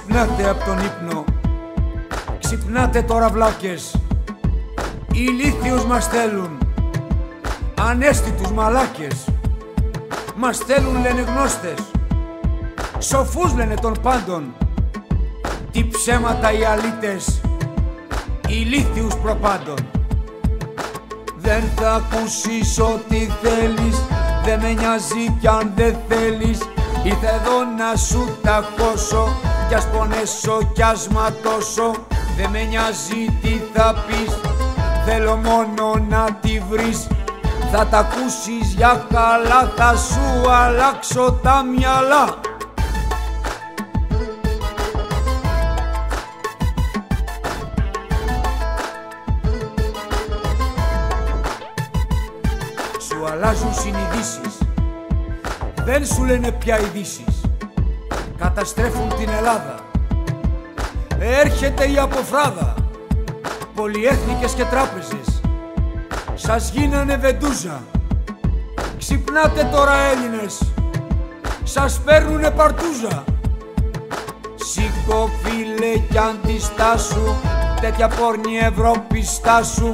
Ξυπνάτε από τον ύπνο. Ξυπνάτε τώρα βλάκες. Ηλίθιους μας θέλουν. Ανέστητους μαλάκες. Μας θέλουν λένε γνώστες. Σοφούς λένε των πάντων. Τι ψέματα οι αλήτες. Ηλίθιους προπάντων. Δεν θα ακούσεις ό,τι θέλεις. Δεν με νοιάζει κι αν δεν θέλεις. Ήρθα εδώ να σου τακώσω. Κι ας πονέσω κι ας ματώσω. Δεν με νοιάζει τι θα πεις. Θέλω μόνο να τη βρεις. Θα τ' ακούσεις για καλά. Θα σου αλλάξω τα μυαλά. Σου αλλάζουν συνειδήσεις. Δεν σου λένε πια ειδήσεις. Καταστρέφουν την Ελλάδα. Έρχεται η αποφράδα. Πολυέθνικες και τράπεζες σας γίνανε βεντούζα. Ξυπνάτε τώρα Έλληνες. Σας παίρνουνε παρτούζα. Σήκω φίλε κι αντιστάσου. Τέτοια πόρνη Ευρώπη στάσου.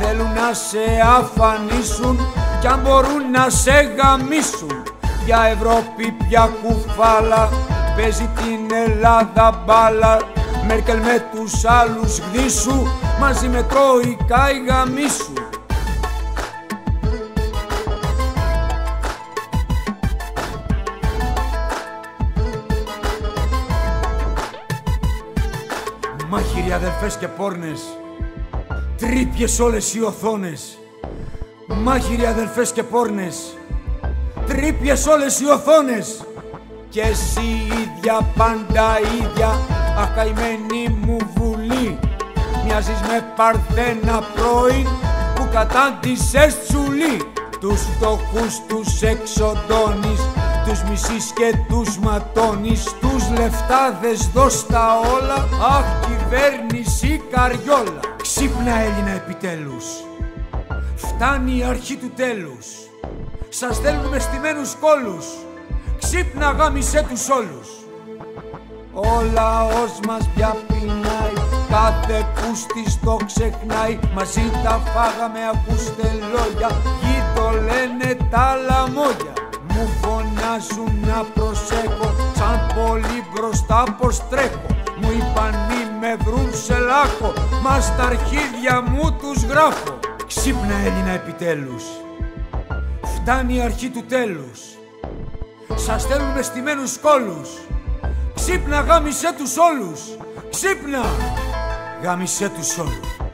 Θέλουν να σε αφανίσουν. Κι αν μπορούν να σε γαμίσουν. Πια Ευρώπη, πια κουφάλα. Παίζει την Ελλάδα μπάλα. Μέρκελ με τους άλλους γδίσου. Μαζί με τρόικα η γαμίσου. Μάχηροι αδερφές και πόρνες. Τρύπιες όλες οι οθόνες. Μάχηροι αδερφές και πόρνες. Τρύπιες όλες οι οθόνες. Κι εσύ ίδια πάντα ίδια. Ακαημένη μου Βουλή. Μοιάζεις με Παρθένα πρώην που κατάντησες τσουλή. Τους φτωχούς τους εξοντώνεις. Τους μισείς και τους ματώνεις. Τους λεφτάδες δώσ' τα όλα. Αχ, κυβέρνηση καριόλα. Ξύπνα Έλληνα επιτέλους. Φτάνει η αρχή του τέλους. Σας θέλουν με στημένους κόλους. Ξύπνα γάμισέ τους όλους. Ο λαός μας πια πεινάει. Κάθε πούστης το ξεχνάει. Μαζί τα φάγαμε ακούστε λόγια. Γη το λένε τα λαμόγια. Μου φωνάζουν να προσέχω. Σαν πολύ μπροστά πως τρέχω. Μου είπαν μη με βρουν σε λάκκο. Μα στα αρχίδια μου τους γράφω. Ξύπνα Έλληνα επιτέλους. Φτάνει η αρχή του τέλους. Σας θέλουν με στημένους κόλους. Ξύπνα γάμισέ τους όλους. Ξύπνα γάμισέ τους όλους.